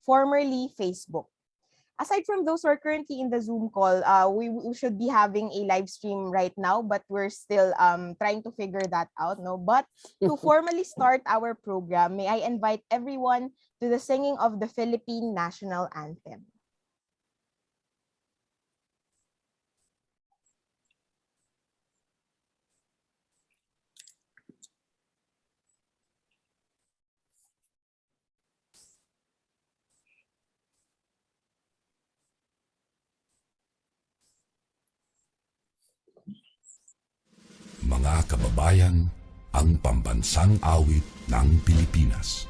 formerly Facebook. Aside from those who are currently in the Zoom call, we should be having a live stream right now, but we're still trying to figure that out. No, but to formally start our program, may I invite everyone to the singing of the Philippine National Anthem. Mga kababayan, ang pambansang awit ng Pilipinas.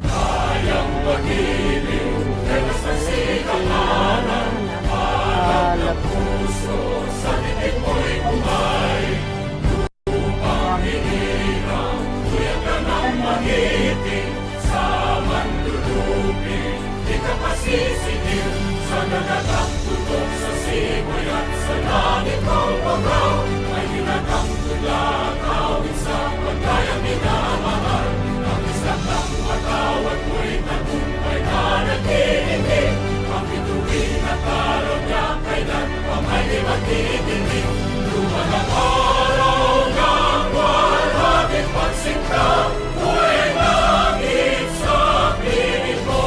Kayang magiliw, tewas na sikakanan, alam puso, sa titik mo'y bumay. Lupang hinirang, tuyag ka ng magiting, sa mandulupin, di ka pasisigil, sa nagagang tutok sa simoy at sa langit ng pagaw, ay hinagang tulakaw, isang pagkayang minamahal, ang isang ng matawad mo'y tagumpay na nag-iindig, ang bituin at araw niya kailan pang ay di magdidinig, luman ang araw ng walhaging pagsinta, buhay langit sa piling mo.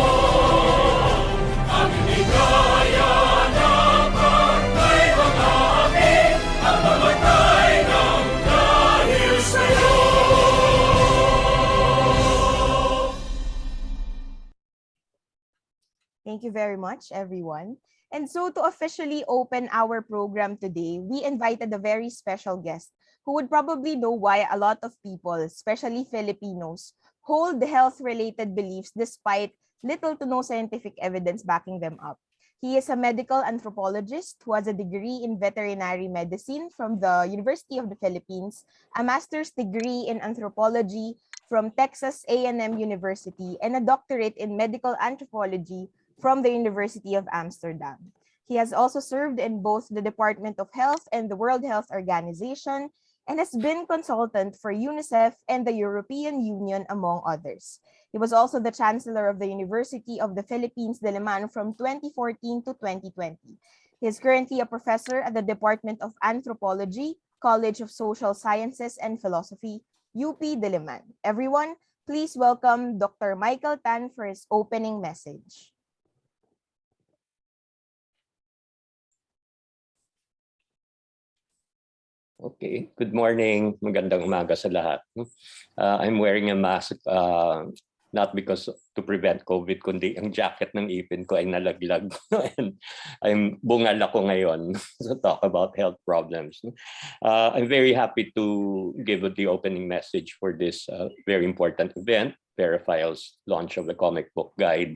Thank you very much, everyone. And so to officially open our program today, we invited a very special guest who would probably know why a lot of people, especially Filipinos, hold health-related beliefs despite little to no scientific evidence backing them up. He is a medical anthropologist who has a degree in veterinary medicine from the University of the Philippines, a master's degree in anthropology from Texas A&M University, and a doctorate in medical anthropology from the University of Amsterdam. He has also served in both the Department of Health and the World Health Organization, and has been consultant for UNICEF and the European Union, among others. He was also the chancellor of the University of the Philippines Diliman from 2014 to 2020. He is currently a professor at the Department of Anthropology, College of Social Sciences and Philosophy, UP Diliman. Everyone, please welcome Dr. Michael Tan for his opening message. Okay, good morning. Magandang umaga sa lahat. I'm wearing a mask not because to prevent COVID, kundi ang jacket ng ipin ko ay nalaglag. And I'm bungal ako ngayon to talk about health problems. I'm very happy to give the opening message for this very important event, VERA Files launch of the comic book guide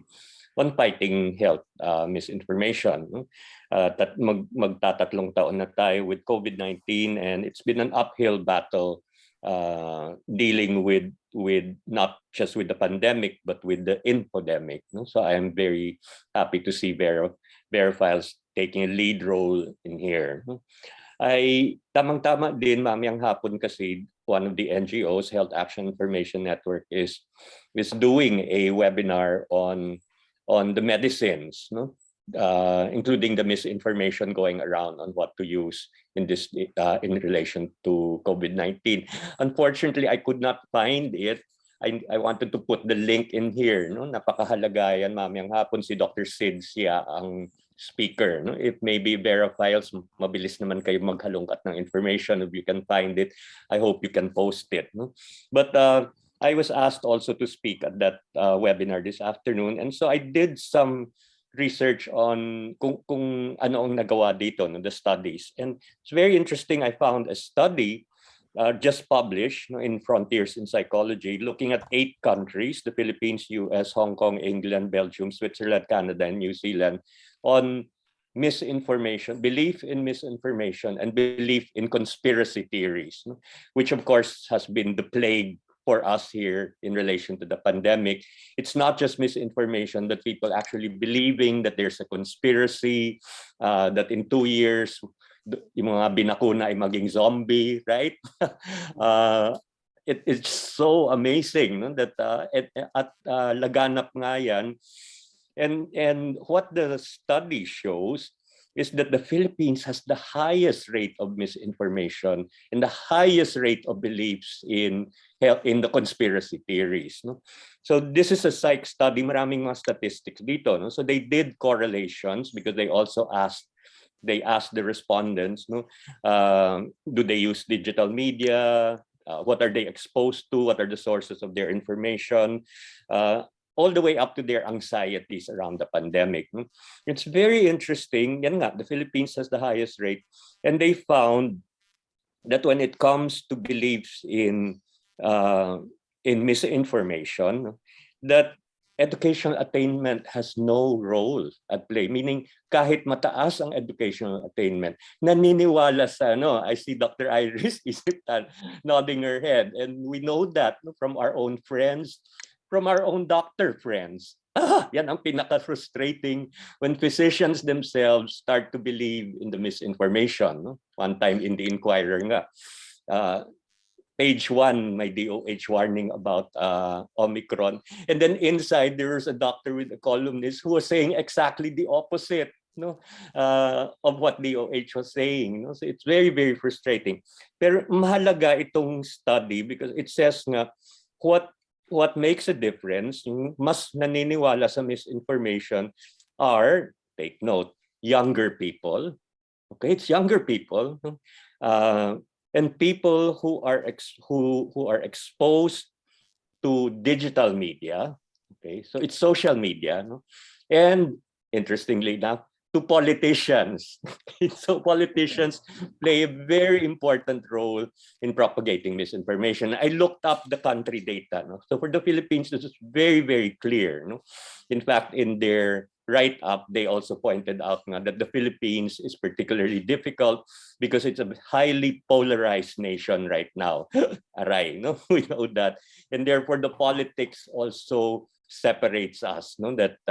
on fighting health misinformation. Magtatatlong taon na tayo with COVID-19, and it's been an uphill battle dealing with not just with the pandemic, but with the infodemic. So I am very happy to see VERA Files taking a lead role in here. Ay tamang-tama din mamayang hapon kasi one of the NGOs, Health Action Information Network, is doing a webinar on the medicines, including the misinformation going around on what to use in this in relation to COVID-19. Unfortunately, I could not find it. I wanted to put the link in here. Napakahalaga yan, mamayang hapon si Dr. Sid siya ang speaker. If maybe VERA Files, mabilis naman kayo maghalongkat ng information. If you can find it, I hope you can post it. But I was asked also to speak at that webinar this afternoon, and so I did some research on kung ano ang nagawa dito, the studies. And it's very interesting. I found a study just published in Frontiers in Psychology, looking at 8 countries, the Philippines, US, Hong Kong, England, Belgium, Switzerland, Canada, and New Zealand, on misinformation, belief in misinformation, and belief in conspiracy theories, which of course has been the plague for us here in relation to the pandemic. It's not just misinformation, but people actually believing that there's a conspiracy, that in 2 years, yung mga binakuna ay maging zombie, right? it is so amazing, no? That laganap nga yan. And what the study shows is that the Philippines has the highest rate of misinformation and the highest rate of beliefs in the conspiracy theories. No? So this is a psych study, maraming mga statistics dito. No? So they did correlations because they also asked the respondents, no, do they use digital media? What are they exposed to? What are the sources of their information? All the way up to their anxieties around the pandemic. It's very interesting. Yan nga, the Philippines has the highest rate. And they found that when it comes to beliefs in misinformation, that educational attainment has no role at play. Meaning, kahit mataas ang educational attainment, naniniwala sa, I see Dr. Iris Isabel nodding her head. And we know that from our own friends, from our own doctor friends. Yan ang pinaka-frustrating when physicians themselves start to believe in the misinformation. No? One time in the Inquirer nga, page 1, my DOH warning about Omicron. And then inside, there was a doctor with a columnist who was saying exactly the opposite, of what DOH was saying. So it's very, very frustrating. Pero mahalaga itong study because it says nga, what makes a difference, yung mas naniniwala sa misinformation are, take note, younger people. Okay, it's younger people. And people who are exposed to digital media. Okay, so it's social media. And interestingly enough, to politicians. So politicians play a very important role in propagating misinformation. I looked up the country data. So for the Philippines, this is very, very clear. In fact, in their write-up, they also pointed out that the Philippines is particularly difficult because it's a highly polarized nation right now. Aray, we know that. And therefore, the politics also separates us, that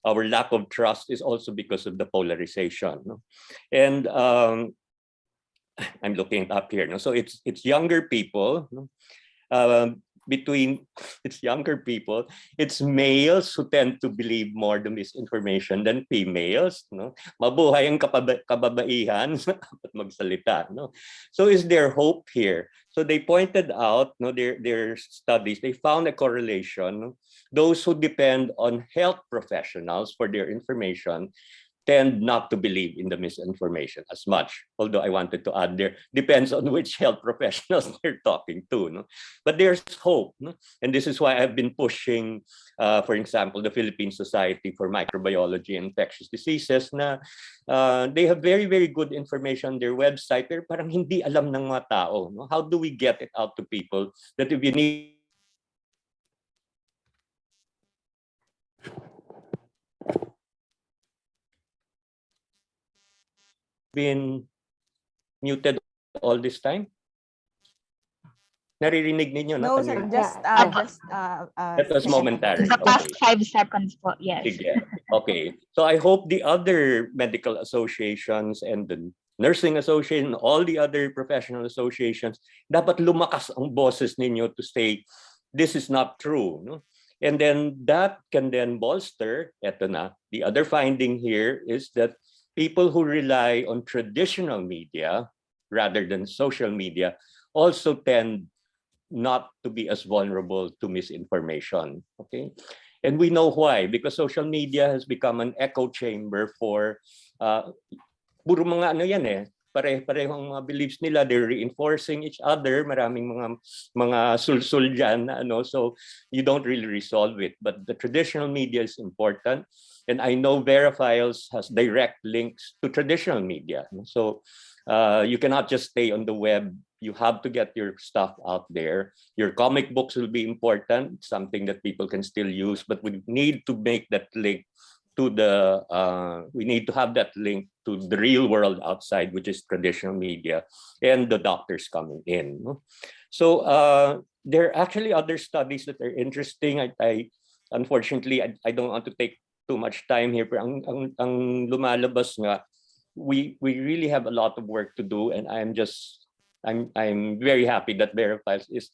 our lack of trust is also because of the polarization. And I'm looking it up here. So it's younger people. It's younger people. It's males who tend to believe more the misinformation than females. Mabuhay ang kababaihan at magsalita. So is there hope here? So they pointed out, their studies, they found a correlation. Those who depend on health professionals for their information tend not to believe in the misinformation as much. Although I wanted to add there, depends on which health professionals they're talking to. But there's hope. And this is why I've been pushing, for example, the Philippine Society for Microbiology and Infectious Diseases na they have very, very good information on their website, pero parang hindi alam ng mga tao. How do we get it out to people that if you need been muted all this time? Naririnig ninyo? No, sir. That was momentary. The past 5 seconds po, yes. Sige. Okay. So I hope the other medical associations and the nursing association, all the other professional associations, dapat lumakas ang boses ninyo to say, this is not true. And then that can then bolster, eto na, the other finding here is that people who rely on traditional media rather than social media also tend not to be as vulnerable to misinformation. Okay, and we know why, because social media has become an echo chamber for puro mga pare-parehong mga beliefs nila, they're reinforcing each other, maraming mga sul-sul dyan, so you don't really resolve it. But the traditional media is important. And I know VERA Files has direct links to traditional media. So you cannot just stay on the web. You have to get your stuff out there. Your comic books will be important, something that people can still use, but we need to make that link to we need to have that link to the real world outside, which is traditional media and the doctors coming in. So there are actually other studies that are interesting. I unfortunately, I don't want to take too much time here, pero ang lumalabas nga, we really have a lot of work to do, and I'm very happy that VERA Files is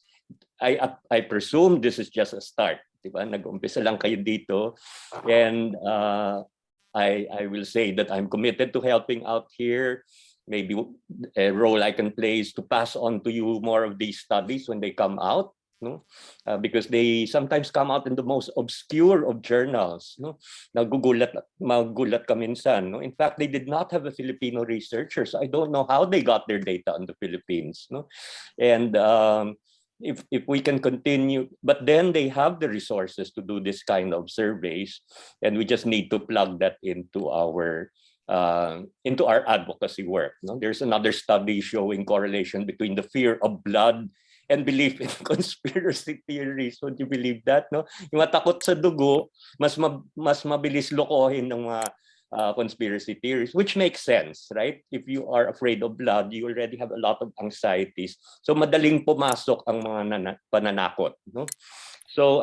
I presume this is just a start. Diba? Nag-umpisa lang kayo dito. And I will say that I'm committed to helping out here. Maybe a role I can play is to pass on to you more of these studies when they come out. No? Because they sometimes come out in the most obscure of journals. No? Magugulat ka minsan. No? In fact, they did not have a Filipino researcher, so I don't know how they got their data on the Philippines. No? And if we can continue, but then they have the resources to do this kind of surveys, and we just need to plug that into our advocacy work. No? There's another study showing correlation between the fear of blood and belief in conspiracy theories. Would you believe that? No? Yung matakot sa dugo, mas mabilis lokohin ng mga conspiracy theories, which makes sense, right? If you are afraid of blood, you already have a lot of anxieties. So madaling pumasok ang mga pananakot. No? So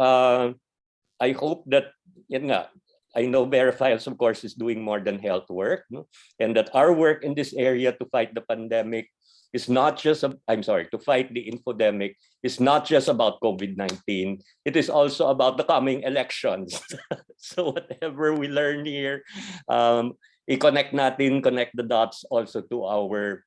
I hope that, yan nga, I know VERA Files, of course, is doing more than health work, no? And that our work in this area to fight the pandemic is not just, to fight the infodemic is not just about COVID-19. It is also about the coming elections. So whatever we learn here, connect the dots also to our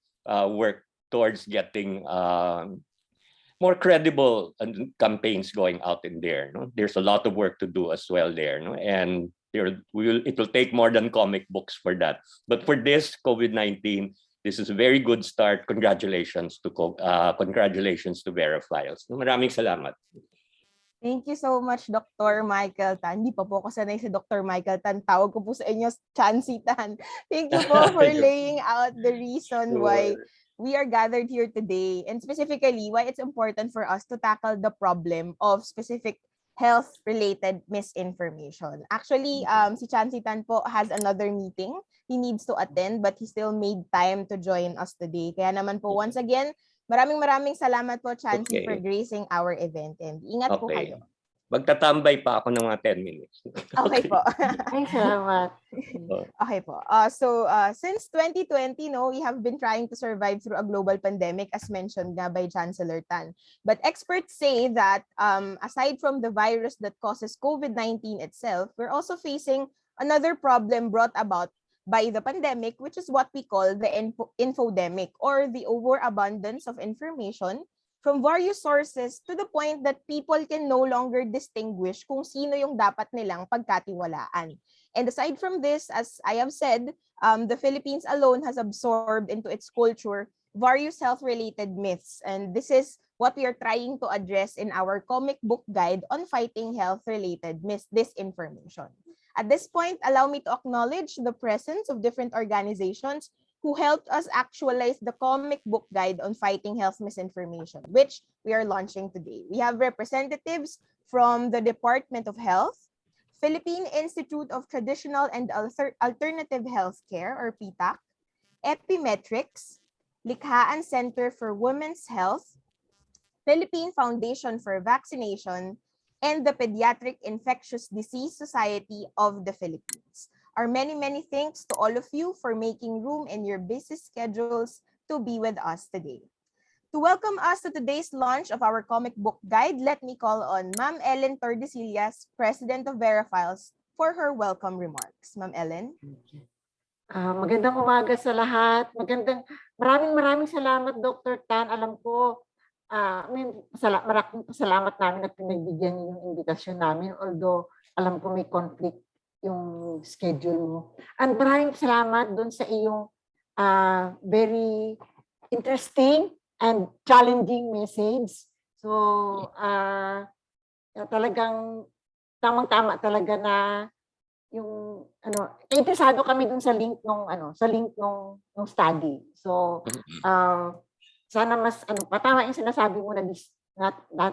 work towards getting more credible campaigns going out in there. No? There's a lot of work to do as well there. No? And it will take more than comic books for that. But for this COVID-19, this is a very good start. Congratulations to VERA Files. Maraming salamat. Thank you so much, Dr. Michael Tan. Hindi pa po ako sanay si Dr. Michael Tan. Tawag ko po sa inyo, Chancey-Tan. Thank you po for laying out the reason why we are gathered here today, and specifically why it's important for us to tackle the problem of specific health-related misinformation. Actually, si Chancey-Tan po has another meeting he needs to attend, but he still made time to join us today. Kaya naman po, once again, maraming salamat po, Chancey, for gracing our event. And ingat po kayo. Magtatambay pa ako ng mga 10 minutes. Okay po. Ay, salamat. Okay po. So, since 2020, we have been trying to survive through a global pandemic, as mentioned nga by Chancellor Tan. But experts say that aside from the virus that causes COVID-19 itself, we're also facing another problem brought about by the pandemic, which is what we call the infodemic, or the overabundance of information from various sources to the point that people can no longer distinguish kung sino yung dapat nilang pagkatiwalaan. And aside from this, as I have said, the Philippines alone has absorbed into its culture various health-related myths. And this is what we are trying to address in our comic book guide on fighting health-related disinformation. At this point, allow me to acknowledge the presence of different organizations who helped us actualize the comic book guide on fighting health misinformation, which we are launching today. We have representatives from the Department of Health, Philippine Institute of Traditional and Alternative Healthcare, or PITAC, Epimetrics, Likhaan Center for Women's Health, Philippine Foundation for Vaccination, and the Pediatric Infectious Disease Society of the Philippines. Our many thanks to all of you for making room in your busy schedules to be with us today. To welcome us to today's launch of our comic book guide, let me call on Ma'am Ellen Tordesillas, President of VERA Files, for her welcome remarks. Ma'am Ellen? Magandang umaga sa lahat. Maraming salamat, Dr. Tan. Alam ko, maraming salamat namin at pinagbigyan niyo yung invitasyon namin, although alam ko may conflict yung schedule mo. And maraming salamat doon sa iyong very interesting and challenging message. So, talagang tamang-tama talaga na yung interesado kami dun sa link nung study. So, sana mas patama yung sinasabi mo na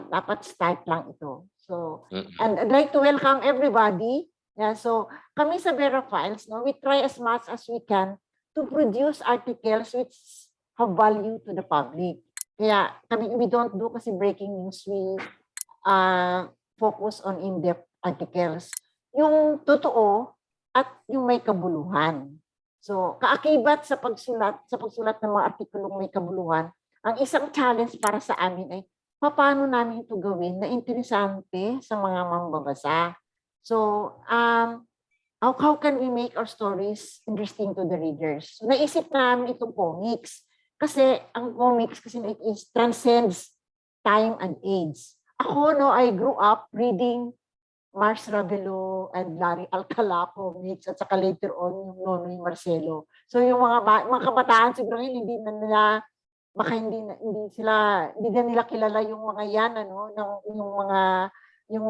dapat start lang ito. So, and I'd like to welcome everybody. Yeah, so kami sa VERA Files, we try as much as we can to produce articles which have value to the public. Kaya we don't do kasi breaking news, we focus on in-depth articles. Yung totoo at yung may kabuluhan. So, kaakibat sa pagsulat ng mga artikulong may kabuluhan, ang isang challenge para sa amin ay paano namin ito gawin na interesante sa mga mambabasa. So, how can we make our stories interesting to the readers? So, naisip namin itong comics. Kasi ang comics kasi is transcends time and age. Ako, no, I grew up reading Mars Ravelo and Larry Alcala comics at saka later on yung Nonoy Marcelo. So yung mga kabataan siguro ngayon hindi na nila baka hindi na nila kilala yung mga yan ano yung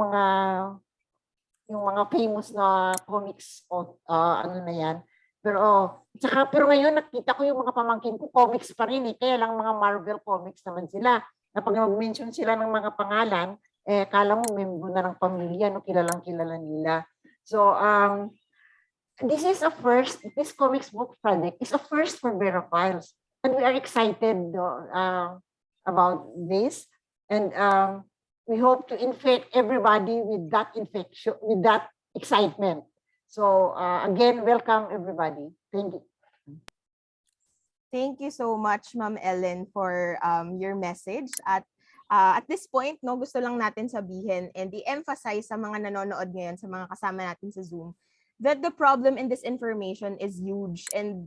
mga famous na comics o ano na yan. Pero ngayon nakita ko yung mga pamangkin ko comics pa rin kaya lang mga Marvel comics naman sila. Na pag mag-mention sila ng mga pangalan, kala mo member na ng pamilya, no, kilalang-kilala nila. So, this comics book project is a first for VERA Files. And we are excited about this. And we hope to infect everybody with that excitement. So, again, welcome everybody. Thank you. Thank you so much, Ma'am Ellen, for your message. At this point, no, gusto lang natin sabihin and i-emphasize sa mga nanonood ngayon, sa mga kasama natin sa Zoom, that the problem in this information is huge, and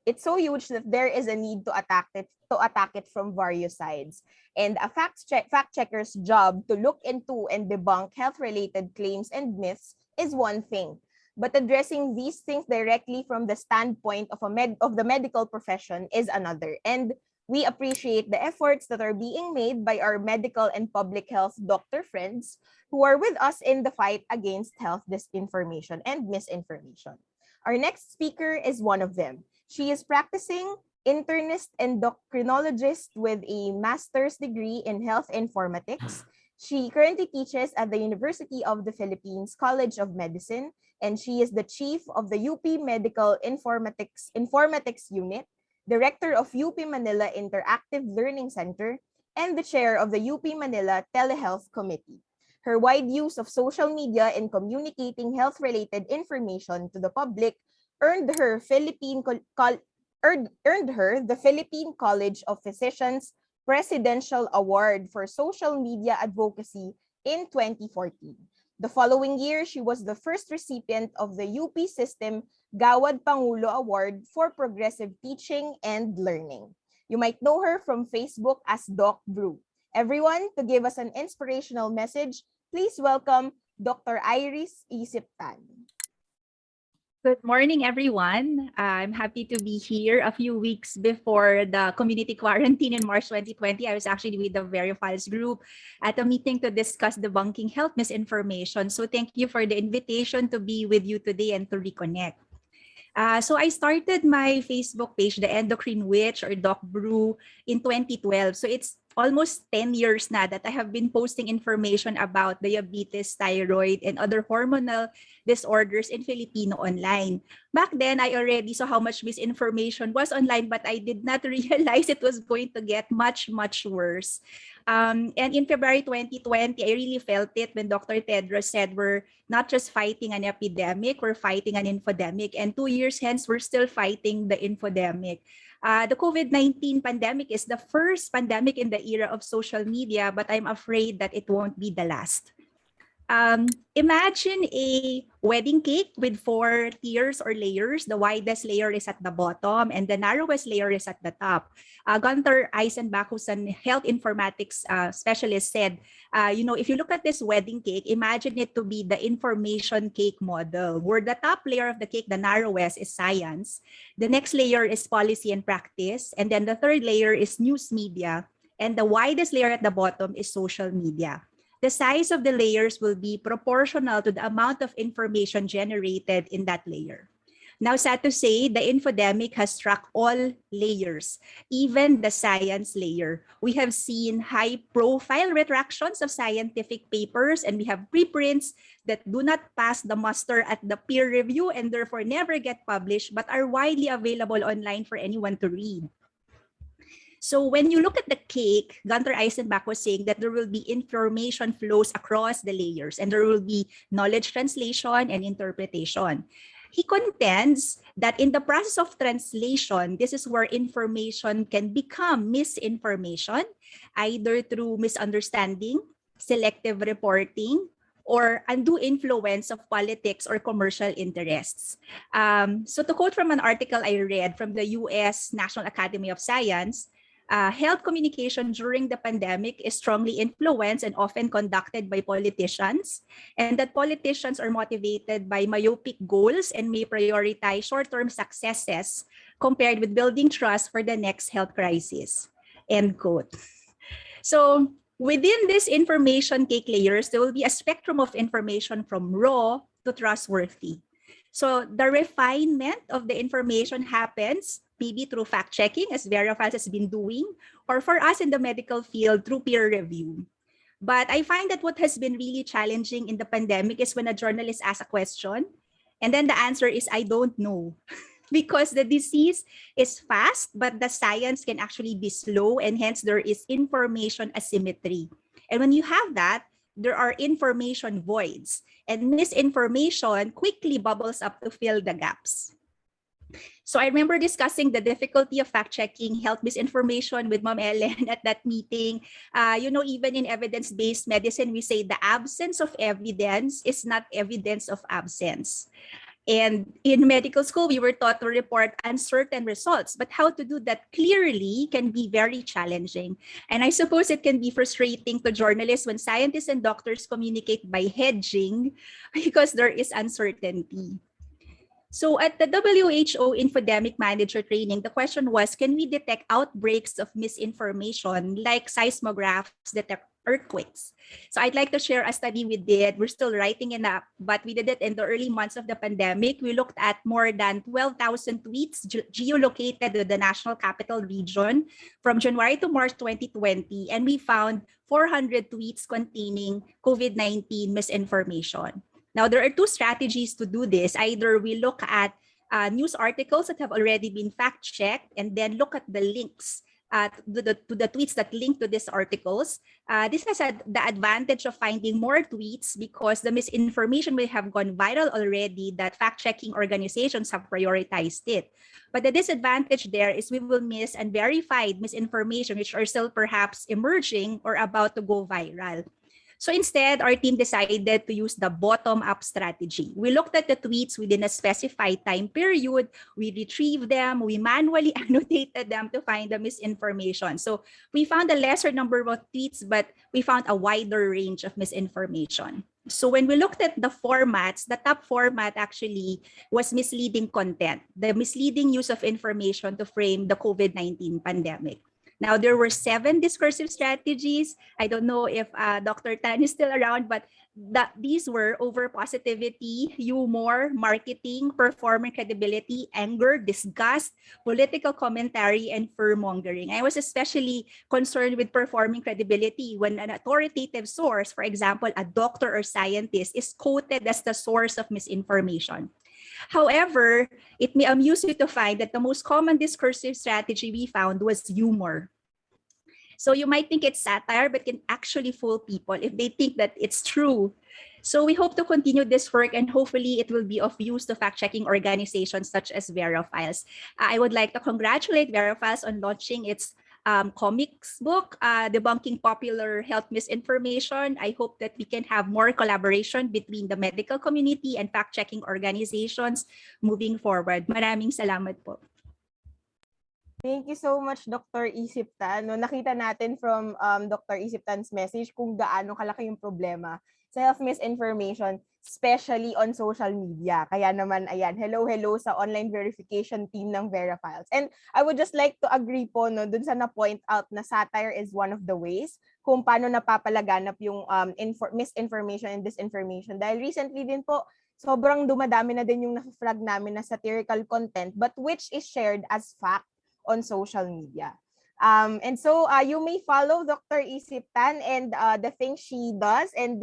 it's so huge that there is a need to attack it from various sides. And a fact checker's job to look into and debunk health-related claims and myths is one thing. But addressing these things directly from the standpoint of the medical profession is another. And we appreciate the efforts that are being made by our medical and public health doctor friends who are with us in the fight against health disinformation and misinformation. Our next speaker is one of them. She is practicing internist endocrinologist with a master's degree in health informatics. She currently teaches at the University of the Philippines College of Medicine, and she is the chief of the UP Medical Informatics Unit, director of UP Manila Interactive Learning Center, and the chair of the UP Manila Telehealth Committee. Her wide use of social media in communicating health-related information to the public earned her the Philippine College of Physicians Presidential Award for Social Media Advocacy in 2014. The following year, she was the first recipient of the UP System Gawad Pangulo Award for Progressive Teaching and Learning. You might know her from Facebook as Doc Brew. Everyone, to give us an inspirational message, please welcome Dr. Iris Isip-Tan. Good morning, everyone. I'm happy to be here. A few weeks before the community quarantine in March 2020, I was actually with the VERA Files group at a meeting to discuss debunking health misinformation. So thank you for the invitation to be with you today and to reconnect. So I started my Facebook page, The Endocrine Witch or Doc Brew, in 2012. So it's almost 10 years na that I have been posting information about diabetes, thyroid, and other hormonal disorders in Filipino online. Back then, I already saw how much misinformation was online, but I did not realize it was going to get much, much worse. And in February 2020, I really felt it when Dr. Tedros said we're not just fighting an epidemic, we're fighting an infodemic. And 2 years hence, we're still fighting the infodemic. The COVID-19 pandemic is the first pandemic in the era of social media, but I'm afraid that it won't be the last. Imagine a wedding cake with 4 tiers or layers. The widest layer is at the bottom and the narrowest layer is at the top. Gunther Eisenbach, who's an health informatics specialist, said, if you look at this wedding cake, imagine it to be the information cake model, where the top layer of the cake, the narrowest, is science. The next layer is policy and practice. And then the third layer is news media. And the widest layer at the bottom is social media. The size of the layers will be proportional to the amount of information generated in that layer. Now, sad to say, the infodemic has struck all layers, even the science layer. We have seen high-profile retractions of scientific papers, and we have preprints that do not pass the muster at the peer review and therefore never get published, but are widely available online for anyone to read. So when you look at the cake, Gunther Eisenbach was saying that there will be information flows across the layers and there will be knowledge translation and interpretation. He contends that in the process of translation, this is where information can become misinformation, either through misunderstanding, selective reporting, or undue influence of politics or commercial interests. So to quote from an article I read from the US National Academy of Science, health communication during the pandemic is strongly influenced and often conducted by politicians, and that politicians are motivated by myopic goals and may prioritize short-term successes compared with building trust for the next health crisis. End quote. So within this information cake layers, there will be a spectrum of information from raw to trustworthy. So the refinement of the information happens maybe through fact-checking, as VERA Files has been doing, or for us in the medical field through peer review. But I find that what has been really challenging in the pandemic is when a journalist asks a question, and then the answer is, I don't know. Because the disease is fast, but the science can actually be slow, and hence there is information asymmetry. And when you have that, there are information voids, and misinformation quickly bubbles up to fill the gaps. So I remember discussing the difficulty of fact-checking health misinformation with Ma'am Ellen at that meeting. Even in evidence-based medicine, we say the absence of evidence is not evidence of absence. And in medical school, we were taught to report uncertain results, but how to do that clearly can be very challenging. And I suppose it can be frustrating to journalists when scientists and doctors communicate by hedging because there is uncertainty. So at the WHO Infodemic Manager training, the question was, can we detect outbreaks of misinformation like seismographs detect earthquakes? So I'd like to share a study we did. We're still writing it up, but we did it in the early months of the pandemic. We looked at more than 12,000 tweets geolocated in the National Capital Region from January to March 2020, and we found 400 tweets containing COVID-19 misinformation. Now, there are two strategies to do this. Either we look at news articles that have already been fact-checked and then look at the links to the tweets that link to these articles. This has the advantage of finding more tweets because the misinformation will have gone viral already that fact-checking organizations have prioritized it. But the disadvantage there is we will miss unverified misinformation which are still perhaps emerging or about to go viral. So instead, our team decided to use the bottom-up strategy. We looked at the tweets within a specified time period. We retrieved them. We manually annotated them to find the misinformation. So we found a lesser number of tweets, but we found a wider range of misinformation. So when we looked at the formats, the top format actually was misleading content, the misleading use of information to frame the COVID-19 pandemic. Now, there were 7 discursive strategies. I don't know if Dr. Tan is still around, but these were over positivity, humor, marketing, performance credibility, anger, disgust, political commentary, and fear-mongering. I was especially concerned with performing credibility when an authoritative source, for example, a doctor or scientist, is quoted as the source of misinformation. However, it may amuse you to find that the most common discursive strategy we found was humor. So you might think it's satire, but can actually fool people if they think that it's true. So we hope to continue this work and hopefully it will be of use to fact-checking organizations such as VERA Files. I would like to congratulate VERA Files on launching its comics book, debunking popular health misinformation. I hope that we can have more collaboration between the medical community and fact-checking organizations moving forward. Maraming salamat po. Thank you so much, Dr. Isip-Tan. No, nakita natin from Dr. Isip-Tan's message kung gaano kalaki yung problema sa health misinformation, especially on social media. Kaya naman, ayan, hello sa online verification team ng VERA Files. And I would just like to agree po no, dun sa na-point out na satire is one of the ways kung paano napapalaganap yung misinformation and disinformation. Dahil recently din po, sobrang dumadami na din yung na-flag namin na satirical content but which is shared as fact on social media. And so you may follow Dr. Isip-Tan and the things she does and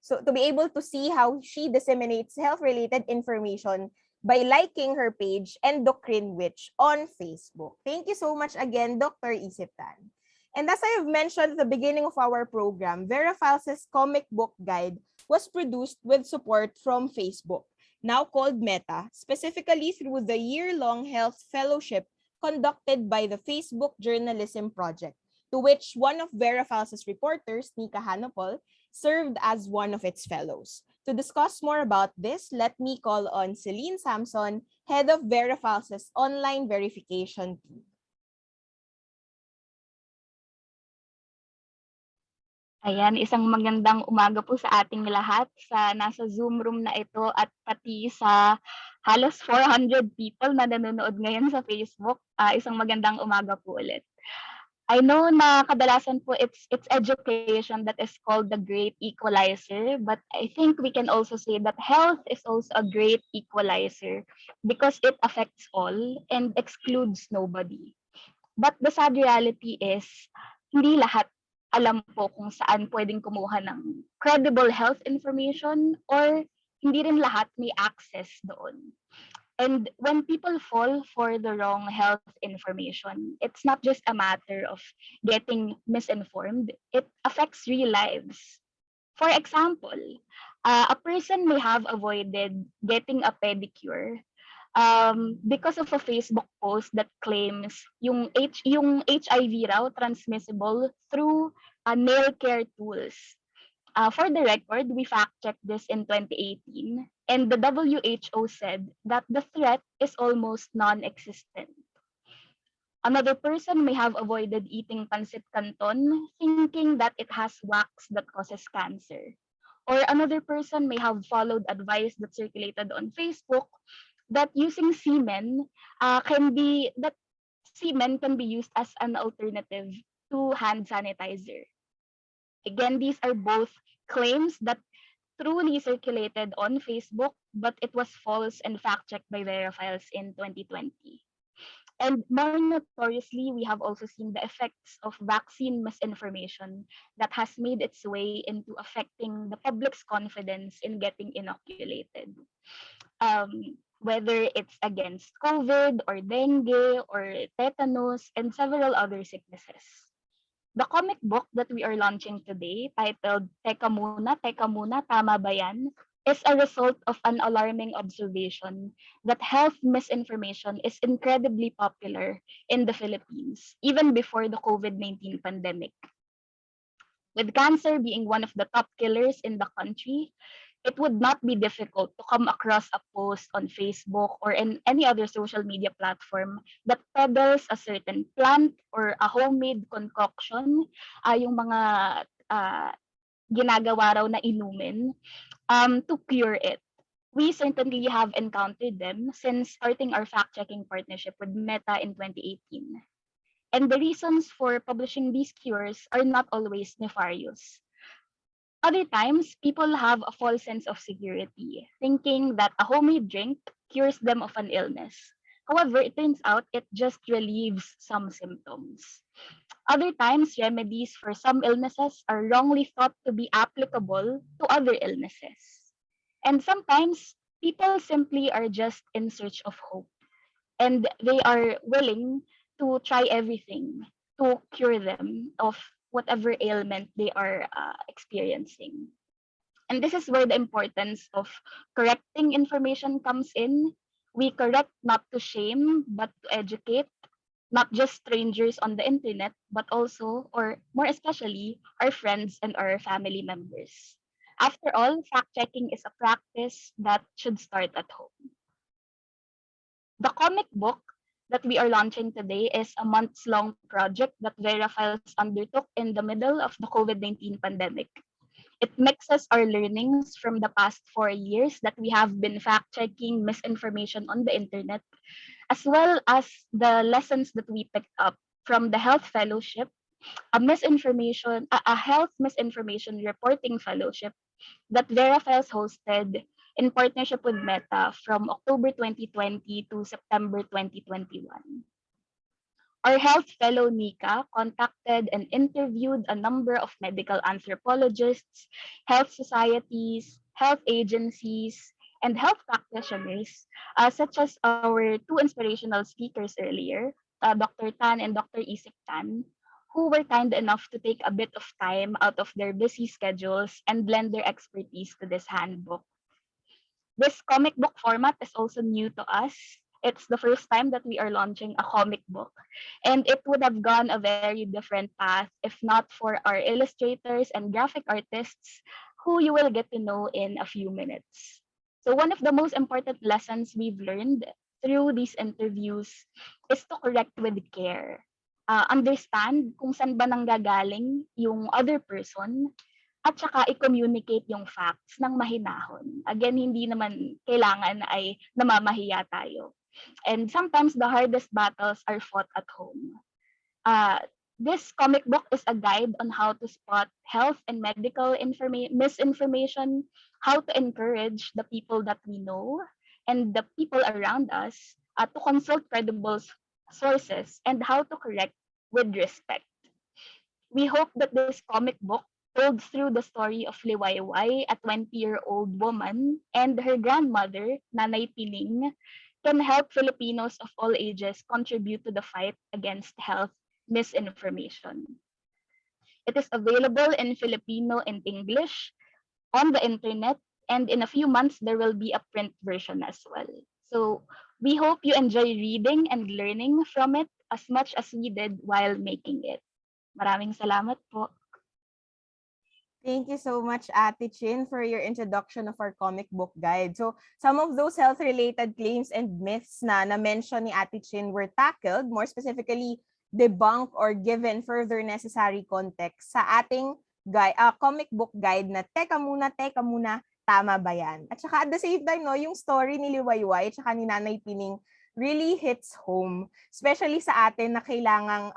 so to be able to see how she disseminates health-related information by liking her page Endocrine Witch on Facebook. Thank you so much again, Dr. Isip-Tan. And as I have mentioned at the beginning of our program, VERA Files' comic book guide was produced with support from Facebook. now called META, specifically through the year-long health fellowship conducted by the Facebook Journalism Project, to which one of VERA Files' reporters, Nika Hanopol, served as one of its fellows. To discuss more about this, let me call on Celine Samson, head of VERA Files' online verification team. Ayan, isang magandang umaga po sa ating lahat sa nasa Zoom room na ito at pati sa halos 400 people na nanonood ngayon sa Facebook. Isang magandang umaga po ulit. I know na kadalasan po it's education that is called the great equalizer, but I think we can also say that health is also a great equalizer because it affects all and excludes nobody. But the sad reality is, hindi lahat alam po kung saan pwedeng kumuha ng credible health information or hindi rin lahat may access doon. And when people fall for the wrong health information, it's not just a matter of getting misinformed, it affects real lives. For example, a person may have avoided getting a pedicure because of a Facebook post that claims yung HIV raw transmissible through nail care tools. For the record, we fact-checked this in 2018, and the WHO said that the threat is almost non-existent. Another person may have avoided eating pancit canton, thinking that it has wax that causes cancer. Or another person may have followed advice that circulated on Facebook that using semen semen can be used as an alternative to hand sanitizer. Again, these are both claims that truly circulated on Facebook, but it was false and fact-checked by VERA Files in 2020. And more notoriously, we have also seen the effects of vaccine misinformation that has made its way into affecting the public's confidence in getting inoculated. Whether it's against COVID or dengue or tetanus and several other sicknesses. The comic book that we are launching today, titled Teka Muna, Tama ba yan? Is a result of an alarming observation that health misinformation is incredibly popular in the Philippines, even before the COVID-19 pandemic. With cancer being one of the top killers in the country, it would not be difficult to come across a post on Facebook or in any other social media platform that peddles a certain plant or a homemade concoction, yung mga ginagawa raw na inumin, to cure it. We certainly have encountered them since starting our fact-checking partnership with Meta in 2018. And the reasons for publishing these cures are not always nefarious. Other times, people have a false sense of security, thinking that a homemade drink cures them of an illness. However, it turns out it just relieves some symptoms. Other times, remedies for some illnesses are wrongly thought to be applicable to other illnesses. And sometimes, people simply are just in search of hope, and they are willing to try everything to cure them of whatever ailment they are experiencing. And this is where the importance of correcting information comes in. We correct not to shame, but to educate, not just strangers on the internet, but also, or more especially, our friends and our family members. After all, fact-checking is a practice that should start at home. The comic book that we are launching today is a months-long project that VERA Files undertook in the middle of the COVID-19 pandemic. It mixes our learnings from the past 4 years that we have been fact-checking misinformation on the internet, as well as the lessons that we picked up from the Health Fellowship, a health misinformation reporting fellowship that VERA Files hosted in partnership with Meta from October 2020 to September 2021. Our health fellow Nika contacted and interviewed a number of medical anthropologists, health societies, health agencies, and health practitioners, such as our two inspirational speakers earlier, Dr. Tan and Dr. Isip-Tan, who were kind enough to take a bit of time out of their busy schedules and lend their expertise to this handbook. This comic book format is also new to us. It's the first time that we are launching a comic book, and it would have gone a very different path if not for our illustrators and graphic artists who you will get to know in a few minutes. So one of the most important lessons we've learned through these interviews is to correct with care. Understand kung saan ba nanggagaling yung other person at saka i-communicate yung facts ng mahinahon. Again, hindi naman kailangan ay namamahiya tayo. And sometimes the hardest battles are fought at home. This comic book is a guide on how to spot health and medical misinformation, how to encourage the people that we know and the people around us to consult credible sources, and how to correct with respect. We hope that this comic book told through the story of Liwayway, a 20-year-old woman, and her grandmother, Nanay Pining, can help Filipinos of all ages contribute to the fight against health misinformation. It is available in Filipino and English on the internet, and in a few months, there will be a print version as well. So we hope you enjoy reading and learning from it as much as we did while making it. Maraming salamat po. Thank you so much, Ate Chin, for your introduction of our comic book guide. So, some of those health-related claims and myths na na-mention ni Ate Chin were tackled, more specifically, debunked or given further necessary context sa ating comic book guide na Teka Muna, Tama ba yan? At saka at the same time, no, yung story ni Liwayway at saka ni Nanay Pining really hits home, especially sa atin na kailangang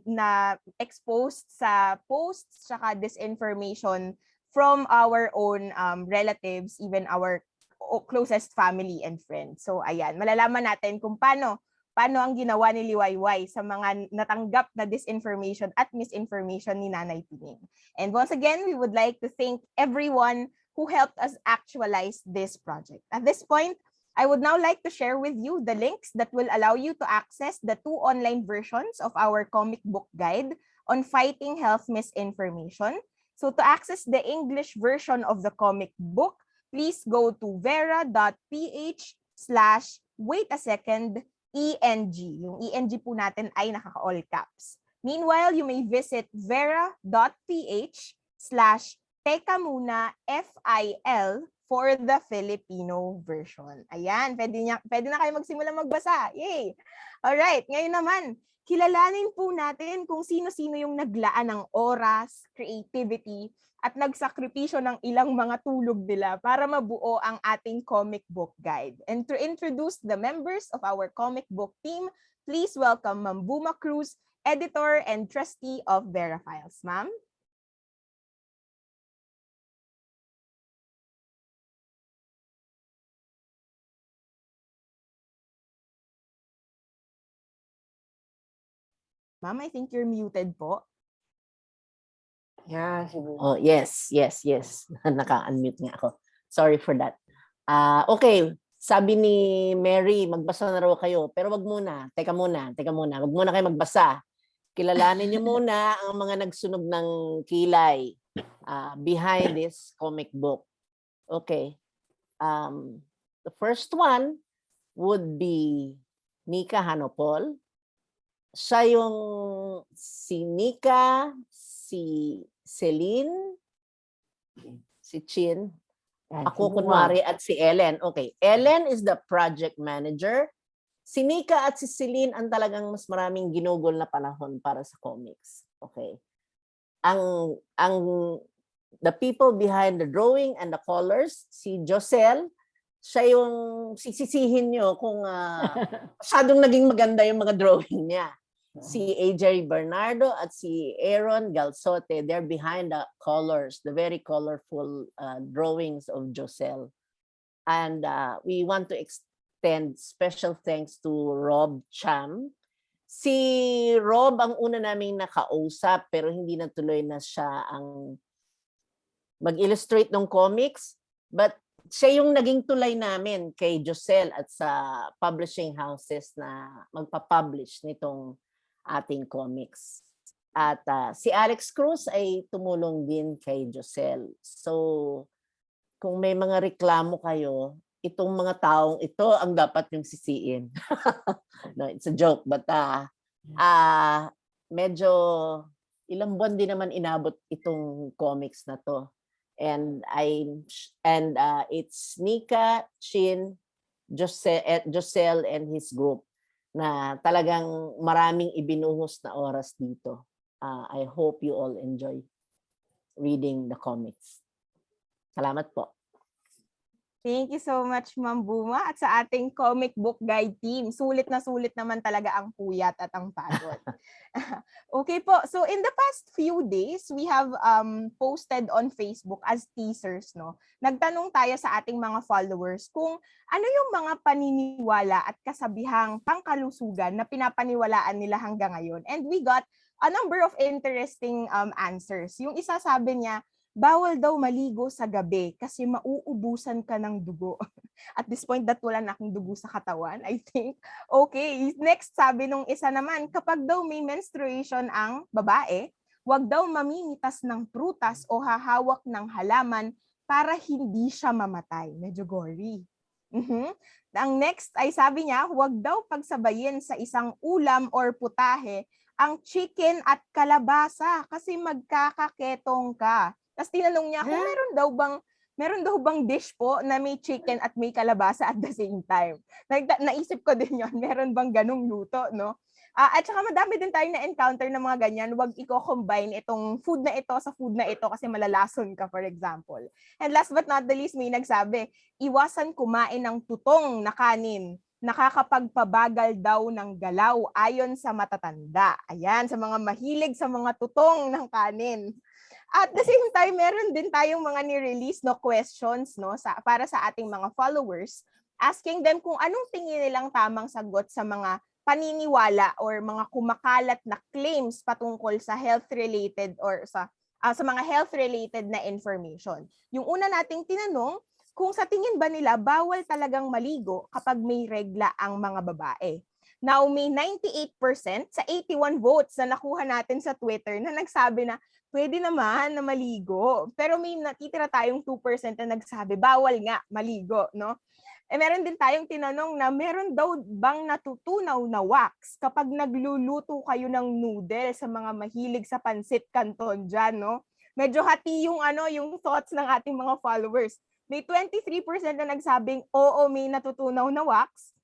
na exposed sa posts saka disinformation from our own relatives, even our closest family and friends. So ayan, malalaman natin kung paano ang ginawa ni Liwayway sa mga natanggap na disinformation at misinformation ni Nanay Pining. And once again, we would like to thank everyone who helped us actualize this project. At this point, I would now like to share with you the links that will allow you to access the 2 online versions of our comic book guide on fighting health misinformation. So to access the English version of the comic book, please go to vera.ph/wait-a-second-ENG. Yung ENG po natin ay nakaka-all caps. Meanwhile, you may visit vera.ph/teka-muna-FIL for the Filipino version. Ayan, pwede na kayo magsimula magbasa. Yay! Alright, ngayon naman, kilalanin po natin kung sino-sino yung naglaan ng oras, creativity, at nagsakripisyo ng ilang mga tulog nila para mabuo ang ating comic book guide. And to introduce the members of our comic book team, please welcome Ma'am Buma Cruz, editor and trustee of VERA Files. Ma'am? Ma'am, I think you're muted po. Yeah, siguro. Oh, yes. Naka-unmute nga ako. Sorry for that. Okay, sabi ni Mary, magbasa na raw kayo. Pero wag muna. Teka muna. Wag muna kayo magbasa. Kilalanin niyo muna ang mga nagsunog ng kilay behind this comic book. Okay. The first one would be Nika Hanopol. Siya yung si Nika, si Celine, si Chin, ako kunwari at si Ellen. Okay, Ellen is the project manager. Si Nika at si Celine ang talagang mas maraming ginugol na panahon para sa comics. Okay. The people behind the drawing and the colors, si Joselle, siya yung sisisihin nyo kung masyadong naging maganda yung mga drawing niya. Si AJ Bernardo at si Aaron Galsote, they're behind the colors, the very colorful drawings of Joselle. And we want to extend special thanks to Rob Cham. Si Rob ang una naming nakausap pero hindi natuloy na siya ang mag-illustrate ng comics. But siya yung naging tulay namin kay Joselle at sa publishing houses na magpa-publish nitong ating comics. At si Alex Cruz ay tumulong din kay Joselle. So, kung may mga reklamo kayo, itong mga taong ito ang dapat yung sisiin. No, it's a joke, but medyo ilang buwan din naman inabot itong comics na to. And it's Nika, Chin, Josel and his group na talagang maraming ibinuhos na oras dito. I hope you all enjoy reading the comics. Salamat po. Thank you so much, Ma'am Buma, at sa ating comic book guide team. Sulit na sulit naman talaga ang puyat at ang pagod. Okay po. So in the past few days, we have posted on Facebook as teasers, no. Nagtanong tayo sa ating mga followers kung ano yung mga paniniwala at kasabihang pangkalusugan na pinapaniwalaan nila hanggang ngayon. And we got a number of interesting answers. Yung isa sabi niya, bawal daw maligo sa gabi kasi mauubusan ka ng dugo. At this point, that wala na akong dugo sa katawan, I think. Okay, next sabi nung isa naman, kapag daw may menstruation ang babae, wag daw mamimitas ng prutas o hahawak ng halaman para hindi siya mamatay. Medyo gory. Ang next ay sabi niya, wag daw pagsabayin sa isang ulam or putahe ang chicken at kalabasa kasi magkakaketong ka. Tapos tinanong niya kung meron daw bang dish po na may chicken at may kalabasa at the same time. Naisip ko din yon, meron bang ganung luto, no? At saka madami din tayong na-encounter ng mga ganyan, wag i-combine itong food na ito sa food na ito kasi malalason ka, for example. And last but not the least, may nagsabi, iwasan kumain ng tutong na kanin. Nakakapagpabagal daw ng galaw ayon sa matatanda. Ayan, sa mga mahilig sa mga tutong ng kanin. At the same time, meron din tayong mga ni-release questions para sa ating mga followers, asking them kung anong tingin nilang tamang sagot sa mga paniniwala or mga kumakalat na claims patungkol sa health-related or sa mga health-related na information. Yung una nating tinanong, kung sa tingin ba nila bawal talagang maligo kapag may regla ang mga babae. Now, may 98% sa 81 votes na nakuha natin sa Twitter na nagsabi na pwede naman na maligo. Pero may natitira tayong 2% na nagsabi, bawal nga maligo, no? Meron din tayong tinanong na meron daw bang natutunaw na wax kapag nagluluto kayo ng noodle sa mga mahilig sa pansit canton dyan, no? Medyo hati yung thoughts ng ating mga followers. May 23% na nagsabing, oo, may natutunaw na wax.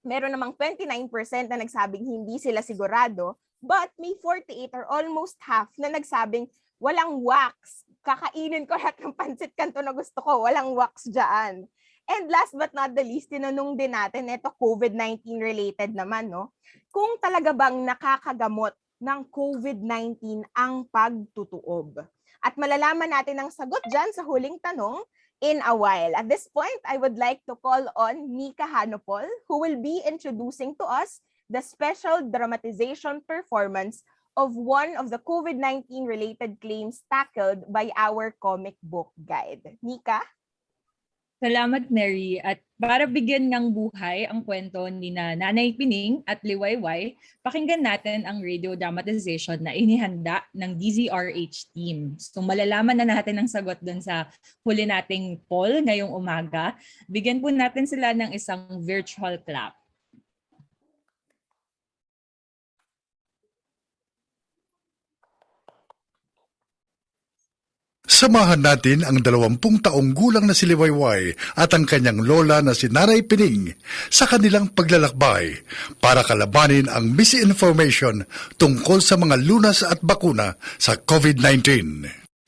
Meron namang 29% na nagsabing hindi sila sigurado. But may 48 or almost half na nagsabing walang wax. Kakainin ko lahat ng pansit canton na gusto ko. Walang wax dyan. And last but not the least, tinanong din natin, ito COVID-19 related naman, no? Kung talaga bang nakakagamot ng COVID-19 ang pagtutuob. At malalaman natin ang sagot dyan sa huling tanong in a while. At this point, I would like to call on Nika Hanopol, who will be introducing to us the special dramatization performance of one of the COVID-19 related claims tackled by our comic book guide. Nika? Salamat, Mary. At para bigyan ng buhay ang kwento ni Nanay Pining at Liwayway, pakinggan natin ang radio dramatization na inihanda ng DZRH team. So malalaman na natin ang sagot dun sa huli nating poll ngayong umaga. Bigyan po natin sila ng isang virtual clap. Samahan natin ang 20 taong gulang na si Liwayway at ang kanyang lola na si Nanay Pining sa kanilang paglalakbay para kalabanin ang misinformation tungkol sa mga lunas at bakuna sa COVID-19.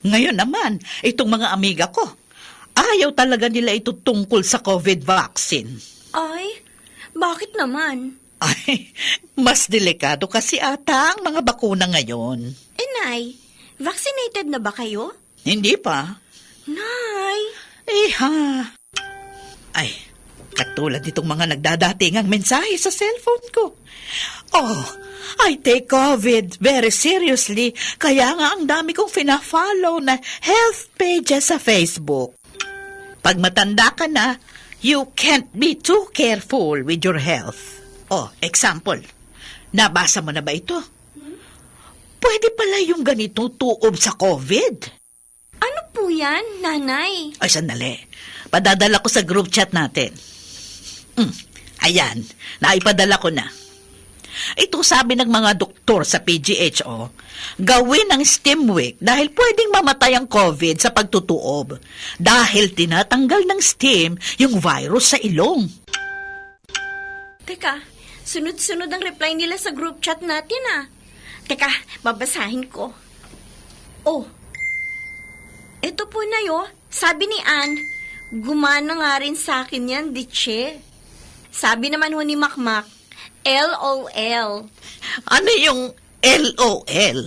Ngayon naman, itong mga amiga ko, ayaw talaga nila ito tungkol sa COVID vaccine. Ay, bakit naman? Ay, mas delikado kasi ata ang mga bakuna ngayon. Nay, vaccinated na ba kayo? Hindi pa. Nay! Ha. Ay, katulad itong mga nagdadatingang mensahe sa cellphone ko. Oh, I take COVID very seriously, kaya nga ang dami kong fina-follow na health pages sa Facebook. Pag matanda ka na, you can't be too careful with your health. Oh, example, nabasa mo na ba ito? Pwede pala yung ganitong tuob sa COVID. Ano po yan, nanay? Ay, sandali. Padadala ko sa group chat natin. Ayan, naipadala ko na. Ito sabi ng mga doktor sa PGHO, gawin ang STEM week dahil pwedeng mamatay ang COVID sa pagtutuob dahil tinatanggal ng STEM yung virus sa ilong. Teka, sunod-sunod ang reply nila sa group chat natin ah. Teka, babasahin ko. Oh, ito po na yo. Sabi ni Ann, gumana nga rin sa akin yan, ditche. Sabi naman ho ni Makmak, LOL. Ano yung LOL?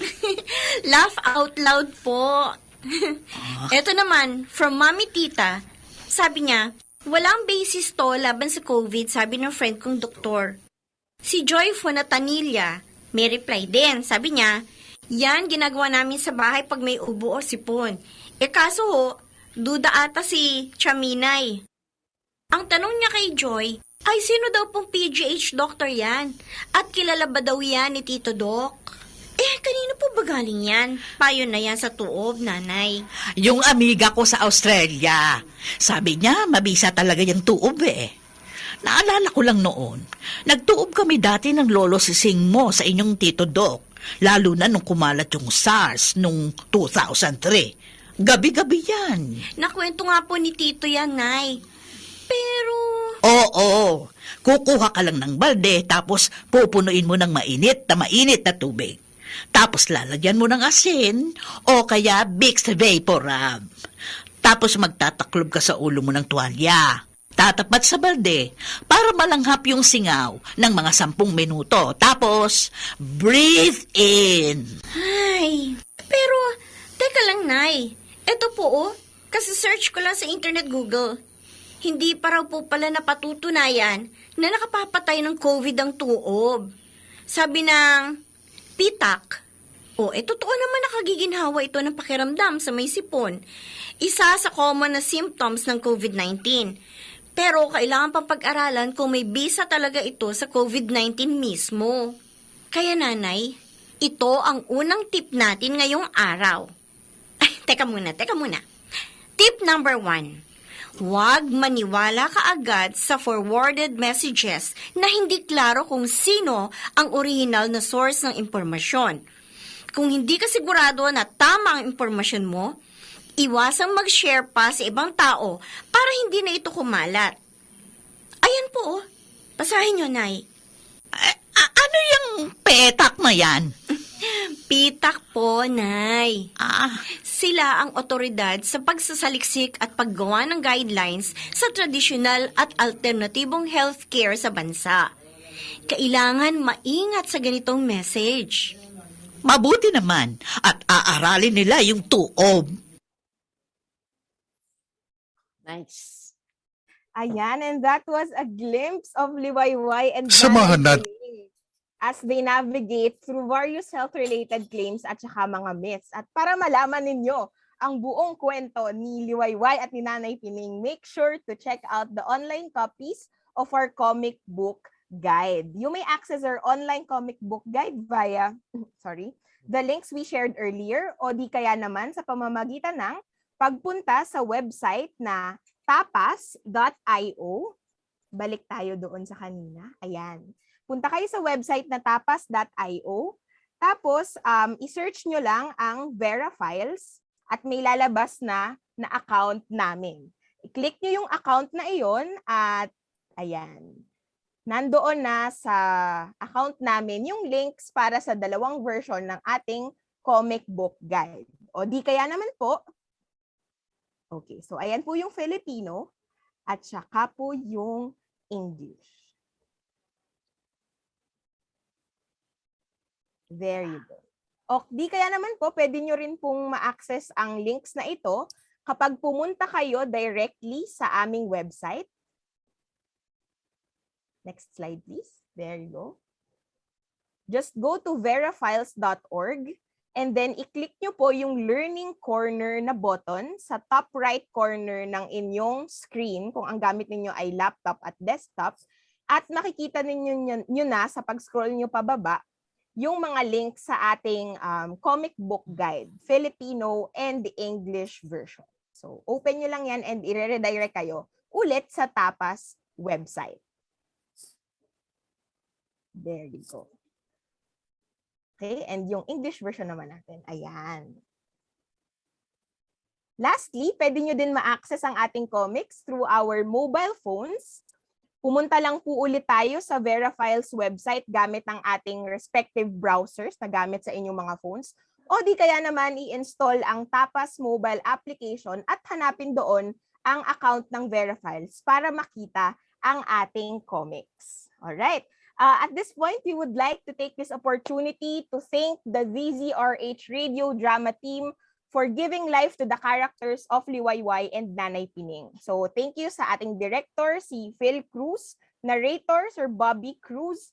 Laugh out loud po. Ito naman, from Mami Tita, sabi niya, walang basis to laban sa COVID, sabi ng friend kong doktor. Si Joy Fonatanilla, may reply din. Sabi niya, yan ginagawa namin sa bahay pag may ubo o sipon. Kaso ho, duda ata si Chaminay. Ang tanong niya kay Joy, ay sino daw pong PGH doctor yan? At kilala ba daw yan ni Tito Doc? Kanino po ba galing yan? Payo na yan sa tuob, nanay. Yung amiga ko sa Australia. Sabi niya, mabisa talaga yung tuob eh. Naalala ko lang noon, nagtuob kami dati ng lolo sising mo sa inyong Tito Doc, lalo na nung kumalat yung SARS nung 2003. Gabi-gabi yan. Nakwento nga po ni Tito yan, nay. Pero... Oo, kukuha ka lang ng balde tapos pupunuin mo ng mainit na tubig. Tapos lalagyan mo ng asin o kaya Vicks Vaporub. Tapos magtataklob ka sa ulo mo ng tuwalya. Tatapat sa balde para malanghap yung singaw ng mga 10 minuto. Tapos, breathe in. Ay, pero, teka lang, nay. Ito po, kasi search ko lang sa internet Google. Hindi pa raw po pala napatutunayan na nakapapatay ng COVID ang tuob. Sabi ng pitak, totoo naman nakagiginhawa ito ng pakiramdam sa may sipon. Isa sa common na symptoms ng COVID-19. Pero kailangan pang pag-aralan kung may bisa talaga ito sa COVID-19 mismo. Kaya nanay, ito ang unang tip natin ngayong araw. Ay, teka muna. Tip number 1. Huwag maniwala kaagad sa forwarded messages na hindi klaro kung sino ang original na source ng impormasyon. Kung hindi ka sigurado na tama ang impormasyon mo, iwasang mag-share pa sa ibang tao para hindi na ito kumalat. Ayan po, basahin nyo, nay. Ano yung petak na yan? Pitak po, nay. Sila ang otoridad sa pagsasaliksik at paggawa ng guidelines sa tradisyonal at alternatibong healthcare sa bansa. Kailangan maingat sa ganitong message. Mabuti naman at aaralin nila yung tuob. Nice. Ayan, and that was a glimpse of Liwayway and Samahan Nanay as they navigate through various health-related claims at saka mga myths. At para malaman ninyo ang buong kwento ni Liwayway at ni Nanay Pining, make sure to check out the online copies of our comic book guide. You may access our online comic book guide via, the links we shared earlier o di kaya naman sa pamamagitan ng pagpunta sa website na tapas.io. Balik tayo doon sa kanina. Ayan. Punta kayo sa website na tapas.io. Tapos, i-search nyo lang ang VERA Files at may lalabas na account namin. I-click nyo yung account na iyon at ayan. Nandoon na sa account namin yung links para sa 2 version ng ating comic book guide. O di kaya naman po, okay, so ayan po yung Filipino at saka po yung English. There you go. O di kaya naman po, pwede nyo rin pong ma-access ang links na ito kapag pumunta kayo directly sa aming website. Next slide, please. There you go. Just go to verafiles.org and then i-click nyo po yung learning corner na button sa top right corner ng inyong screen kung ang gamit ninyo ay laptop at desktop. At makikita ninyo nyo na sa pag-scroll nyo pababa yung mga links sa ating comic book guide, Filipino and the English version. So, open nyo lang yan and i-redirect kayo ulit sa Tapas website. There you go. Okay, and yung English version naman natin, ayan. Lastly, pwede nyo din ma-access ang ating comics through our mobile phones. Pumunta lang po ulit tayo sa VERA Files website gamit ang ating respective browsers na gamit sa inyong mga phones. O di kaya naman i-install ang Tapas mobile application at hanapin doon ang account ng VERA Files para makita ang ating comics. Alright. At this point, we would like to take this opportunity to thank the DZRH radio drama team for giving life to the characters of Liwayway and Nanay Pining. So thank you sa ating director, si Phil Cruz, narrator, Sir Bobby Cruz,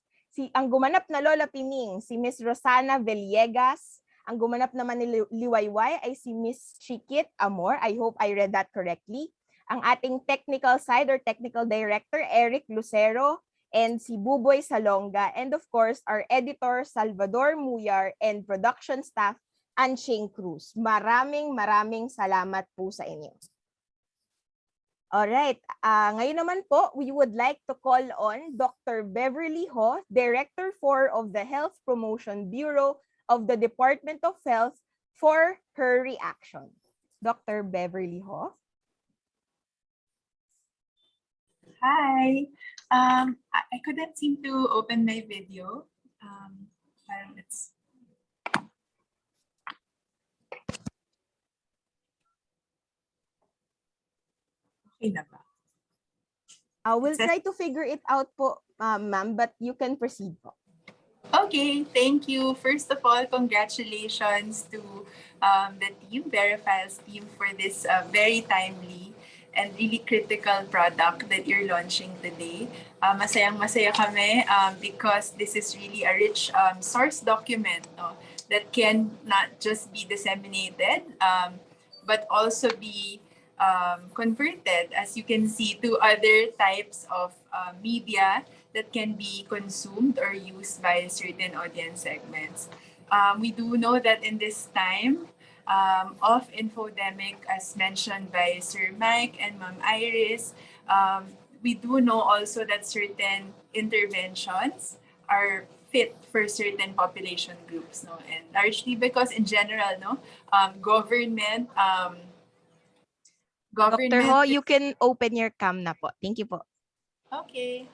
ang gumanap na Lola Pining, si Miss Rosana Villegas, ang gumanap naman ni Liwayway ay si Miss Chiquit Amor. I hope I read that correctly. Ang ating technical side or technical director, Eric Lucero, and si Buboy Salonga, and of course, our editor, Salvador Muyar, and production staff, Anching Cruz. Maraming salamat po sa inyo. Alright, ngayon naman po, we would like to call on Dr. Beverly Ho, Director 4 of the Health Promotion Bureau of the Department of Health for her reaction. Dr. Beverly Ho. Hi. I couldn't seem to open my video. It's okay na ba? We'll try to figure it out po, ma'am, but you can proceed po. Okay, thank you. First of all, congratulations to the team, VERA Files team, for this very timely and really critical product that you're launching today. Masayang-masaya kami because this is really a rich source document, no, that can not just be disseminated, but also be converted, as you can see, to other types of media that can be consumed or used by certain audience segments. We do know that in this time of infodemic, as mentioned by Sir Mike and Ma'am Iris, we do know also that certain interventions are fit for certain population groups, no, and largely because in general, no, government. Dr. Ho, you can open your cam na po. Thank you po. Okay.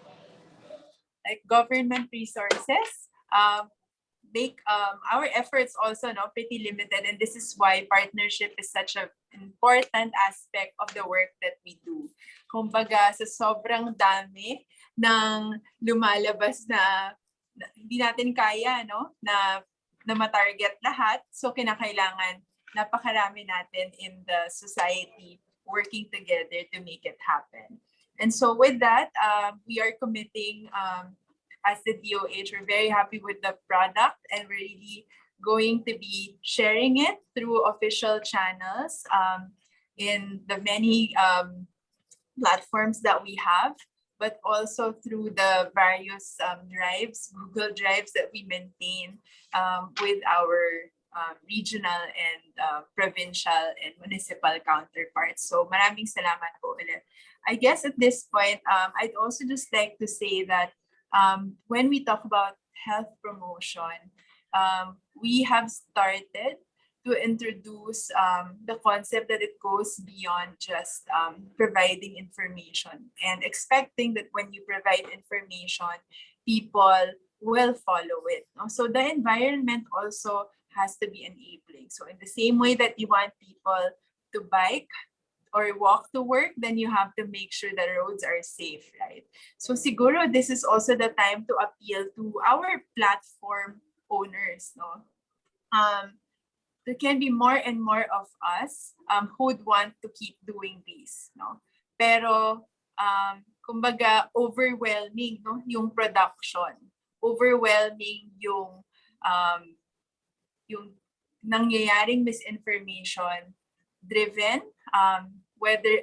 Like government resources make our efforts also pretty limited, and this is why partnership is such an important aspect of the work that we do. Kumbaga, sa sobrang dami ng lumalabas na hindi natin kaya na matarget lahat, so kinakailangan napakarami natin in the society working together to make it happen. And so with that, we are committing as the DOH, we're very happy with the product, and we're really going to be sharing it through official channels in the many platforms that we have, but also through the various drives, Google Drives that we maintain with our regional and provincial and municipal counterparts. So maraming salamat po ulit. I guess at this point, I'd also just like to say that when we talk about health promotion, we have started to introduce the concept that it goes beyond just providing information and expecting that when you provide information, people will follow it. So the environment also has to be enabling. So in the same way that you want people to bike or walk to work, then you have to make sure the roads are safe, right? So siguro this is also the time to appeal to our platform owners, no? There can be more and more of us who would want to keep doing this, no? Pero kumbaga overwhelming, no, yung production, overwhelming yung nangyayaring misinformation driven, whether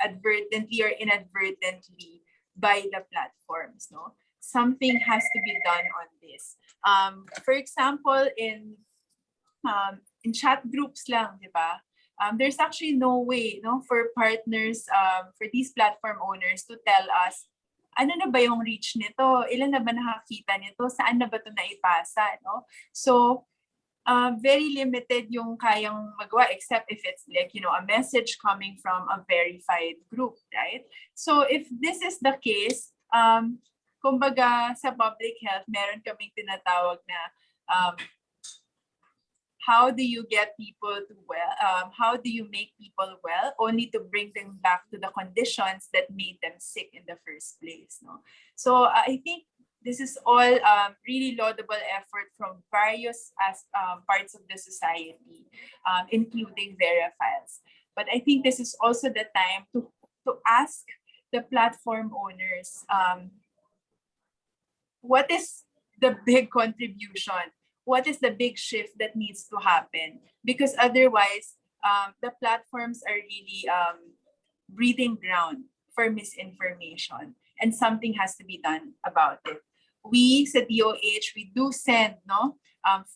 advertently or inadvertently by the platforms, no? Something has to be done on this. For example, in chat groups lang, di ba? There's actually no way, no, for partners, for these platform owners to tell us, ano na ba yung reach nito? Ilan na ba nakakita nito? Saan na ba ito naipasa? No? So, very limited yung kayang magawa except if it's like, you know, a message coming from a verified group, right? So, if this is the case, kumbaga sa public health, meron kaming tinatawag na how do you get people to well? How do you make people well? Only to bring them back to the conditions that made them sick in the first place. No? So I think this is all really laudable effort from various parts of the society, including VERA Files. But I think this is also the time to ask the platform owners, what is the big contribution? What is the big shift that needs to happen? Because otherwise, the platforms are really breeding ground for misinformation, and something has to be done about it. We sa DOH, we do send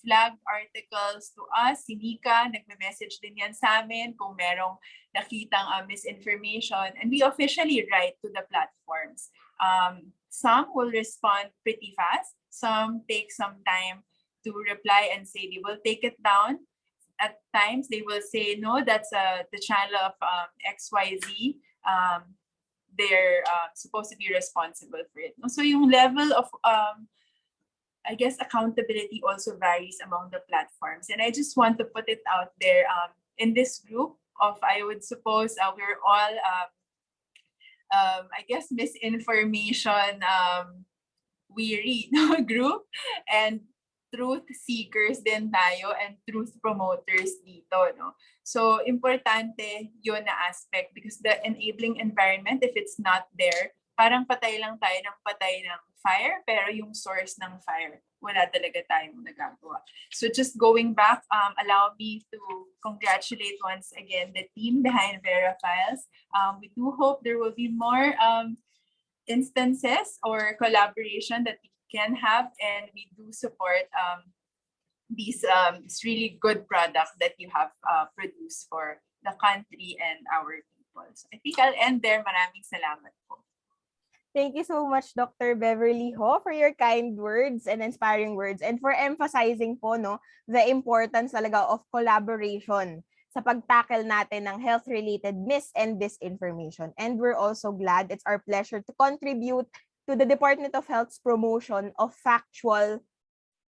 flag articles to us. Si Nika, nagme-message din yan sa amin kung merong nakitang misinformation. And we officially write to the platforms. Some will respond pretty fast. Some take some time to reply and say they will take it down. At times, they will say, no, that's the channel of XYZ. They're supposed to be responsible for it. So yung level of, I guess, accountability also varies among the platforms. And I just want to put it out there in this group of, I would suppose, we're all, I guess, misinformation weary group, and truth seekers din tayo and truth promoters dito, no? So, importante yun na aspect, because the enabling environment, if it's not there, parang patay lang tayo ng patay ng fire, pero yung source ng fire, wala talaga tayong nagagawa. So, just going back, allow me to congratulate once again the team behind VERA Files. We do hope there will be more instances or collaboration that we can have, and we do support these really good product that you have produced for the country and our people. So I think I'll end there. Maraming salamat po. Thank you so much, Dr. Beverly Ho, for your kind words and inspiring words, and for emphasizing po, no, the importance talaga of collaboration sa pagtackle natin ng health-related mis and disinformation. And we're also glad, it's our pleasure to contribute to the Department of Health's promotion of factual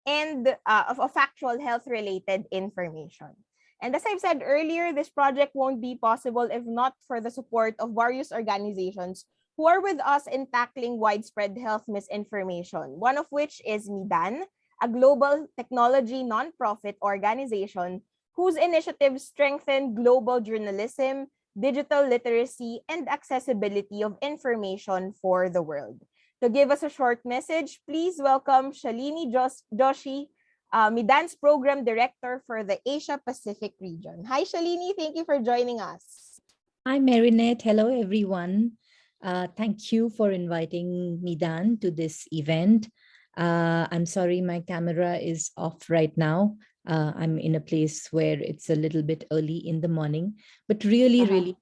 and of factual health-related information. And as I've said earlier, this project won't be possible if not for the support of various organizations who are with us in tackling widespread health misinformation, one of which is MIDAN, a global technology nonprofit organization whose initiatives strengthen global journalism, digital literacy, and accessibility of information for the world. To give us a short message, please welcome Shalini Joshi, Midan's Program Director for the Asia-Pacific region. Hi, Shalini. Thank you for joining us. Hi, Marinette. Hello, everyone. Thank you for inviting Midan to this event. I'm sorry my camera is off right now. I'm in a place where it's a little bit early in the morning, but really happy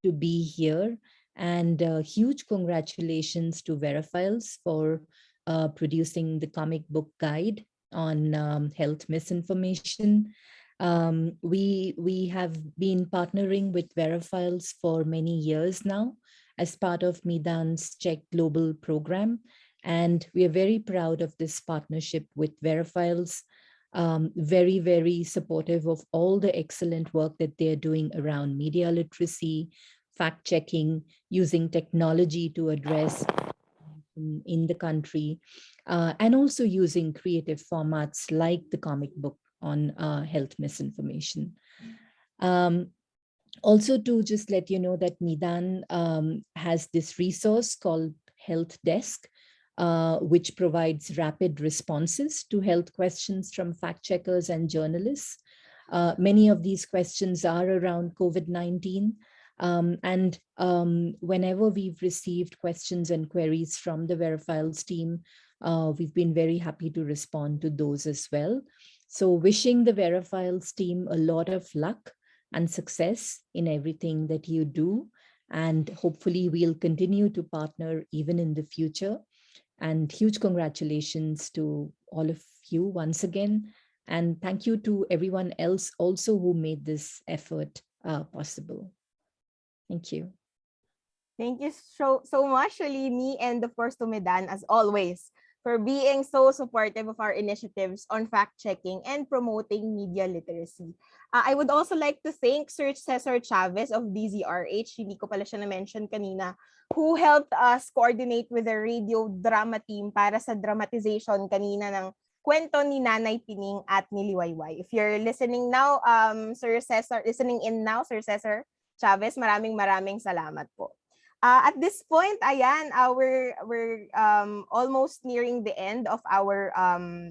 to be here. And huge congratulations to VERA Files for producing the comic book guide on health misinformation. We have been partnering with VERA Files for many years now as part of Midan's Check Global program. And we are very proud of this partnership with VERA Files. Very, very supportive of all the excellent work that they're doing around media literacy, fact-checking, using technology to address in the country, and also using creative formats like the comic book on health misinformation. Also, to just let you know that Midan has this resource called Health Desk, which provides rapid responses to health questions from fact-checkers and journalists. Many of these questions are around COVID-19. Whenever we've received questions and queries from the VERA Files team, We've been very happy to respond to those as well. So wishing the VERA Files team a lot of luck and success in everything that you do. And hopefully we'll continue to partner even in the future. And huge congratulations to all of you once again. And thank you to everyone else also who made this effort possible. Thank you. Thank you so much, Shalini, and of course to Medan, as always, for being so supportive of our initiatives on fact-checking and promoting media literacy. I would also like to thank Sir Cesar Chavez of DZRH, hindi ko pala siya na-mention kanina, who helped us coordinate with the radio drama team para sa dramatization kanina ng kwento ni Nanay Pining at ni Liwayway. If you're listening now, Sir Cesar, listening in now, Sir Cesar Chavez, maraming salamat po. At this point, ayan, we're almost nearing the end of our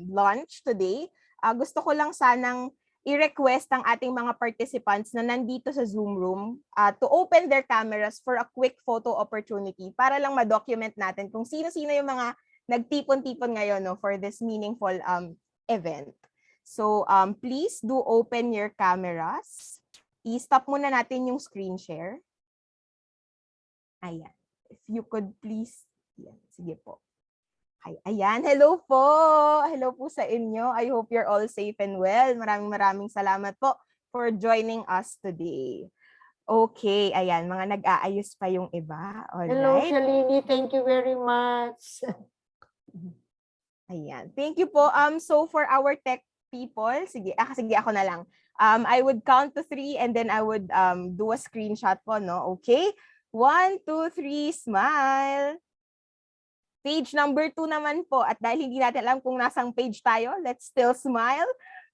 launch today. Gusto ko lang sanang i-request ang ating mga participants na nandito sa Zoom room to open their cameras for a quick photo opportunity para lang ma-document natin kung sino-sino yung mga nagtipon-tipon ngayon, no, for this meaningful event. So please do open your cameras. I-stop muna natin yung screen share. Ayan. If you could please. Ayan. Sige po. Ayan. Hello po. Hello po sa inyo. I hope you're all safe and well. Maraming salamat po for joining us today. Okay. Ayan. Mga nag-aayos pa yung iba. Alright. Hello, Shalini. Thank you very much. Ayan. Thank you po. So for our tech people, sige ako na lang. I would count to 3 and then I would do a screenshot po, no? Okay? 1, 2, 3, smile. Page number 2 naman po. At dahil hindi natin alam kung nasang page tayo, let's still smile.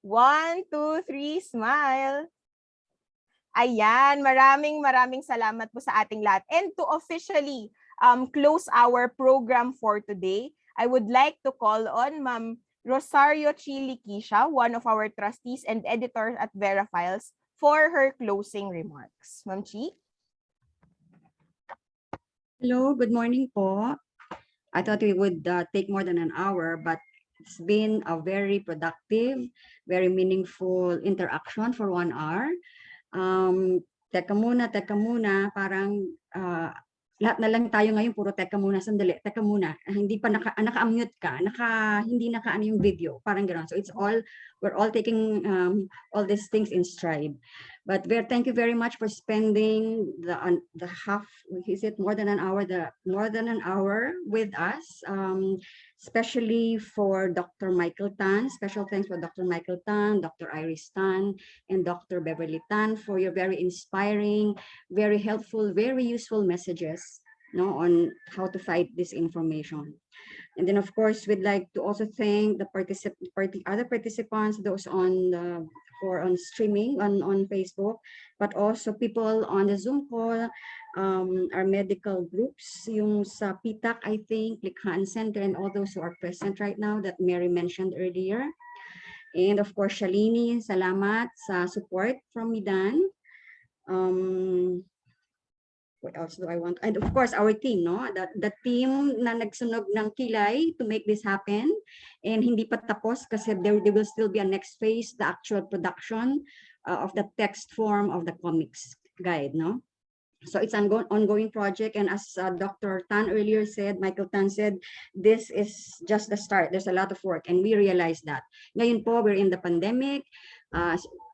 1, 2, 3, smile. Ayan, maraming salamat po sa ating lahat. And to officially close our program for today, I would like to call on Ma'am Rosario Chiliquisha, one of our trustees and editors at VERA Files, for her closing remarks. Ma'am Chi? Hello, good morning po. I thought we would take more than an hour, but it's been a very productive, very meaningful interaction for 1 hour. Teka muna, parang lahat na lang tayo ngayon, puro teka muna, sandali, teka muna. Hindi pa naka-unmute ka, hindi naka-ano yung video, parang gano'n. So it's all, we're all taking all these things in stride. But thank you very much for spending the half, is it more than an hour, with us, especially for Dr. Michael Tan. Special thanks for Dr. Michael Tan, Dr. Iris Tan, and Dr. Beverly Tan for your very inspiring, very helpful, very useful messages, no, on how to fight this information. And then, of course, we'd like to also thank the other participants, those on streaming on Facebook, but also people on the Zoom call, our medical groups, yung sa PITAC, I think, Likhaan Center, and all those who are present right now that Mary mentioned earlier. And of course, Shalini, salamat sa support from Midan. What else do I want? And of course, our team, no? The team na nagsunog ng kilay to make this happen. And hindi pa tapos kasi there will still be a next phase, the actual production of the text form of the comics guide, no? So it's an ongoing project. And as Dr. Tan earlier said, Michael Tan said, this is just the start. There's a lot of work and we realize that. Ngayon po, we're in the pandemic.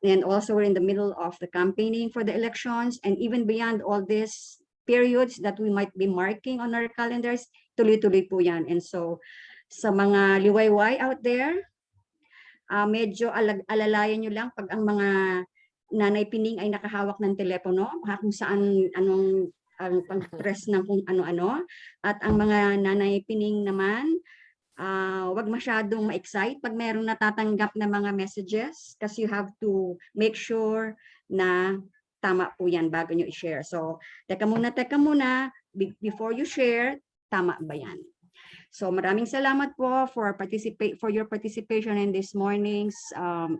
And also we're in the middle of the campaigning for the elections, and even beyond all these periods that we might be marking on our calendars, tuloy-tuloy po yan. And so sa mga liwayway out there, medyo alalayan nyo lang pag ang mga nanay pining ay nakahawak ng telepono, kung saan ang pang-press ng kung ano-ano, at ang mga nanay pining naman, wag masyadong ma-excite pag mayroong natatanggap na mga messages kasi you have to make sure na tama po yan bago nyo i-share. So, teka muna, before you share, tama ba yan? So, maraming salamat po for your participation in this morning's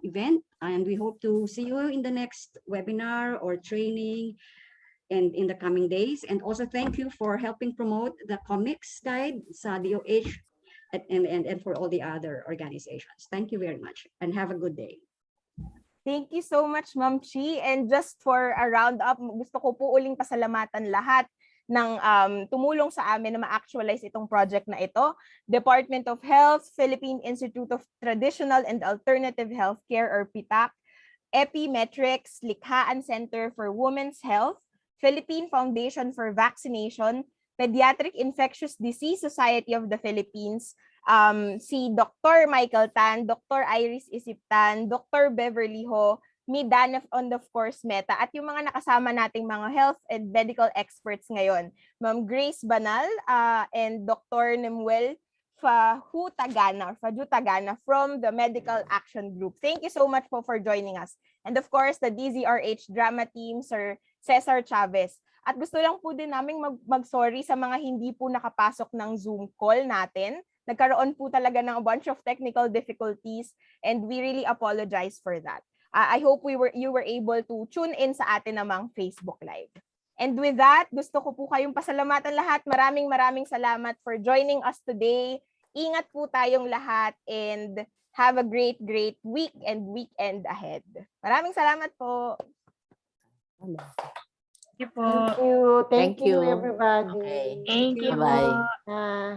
event, and we hope to see you in the next webinar or training and in the coming days. And also thank you for helping promote the comics guide sa DOH and for all the other organizations. Thank you very much and have a good day. Thank you so much, Ma'am Chi. And just for a roundup, gusto ko po uling pasalamatan lahat ng tumulong sa amin na ma-actualize itong project na ito. Department of Health, Philippine Institute of Traditional and Alternative Healthcare or PITAC, Epimetrics, Likhaan Center for Women's Health, Philippine Foundation for Vaccination, Pediatric Infectious Disease Society of the Philippines, si Dr. Michael Tan, Dr. Iris Isip-Tan, Dr. Beverly Ho, Midan and of course Meta, at yung mga nakasama nating mga health and medical experts ngayon, Ma'am Grace Banal and Dr. Nemuel Fajutagana from the Medical Action Group. Thank you so much po for joining us. And of course, the DZRH drama team, Sir Cesar Chavez. At gusto lang po din naming mag-sorry sa mga hindi po nakapasok ng Zoom call natin. Nagkaroon po talaga ng a bunch of technical difficulties and we really apologize for that. I hope you were able to tune in sa atin namang Facebook Live. And with that, gusto ko po kayong pasalamatan lahat. Maraming salamat for joining us today. Ingat po tayong lahat and have a great week and weekend ahead. Maraming salamat po. Thank you. Thank you, everybody. Okay. Thank you. Bye-bye. Ah.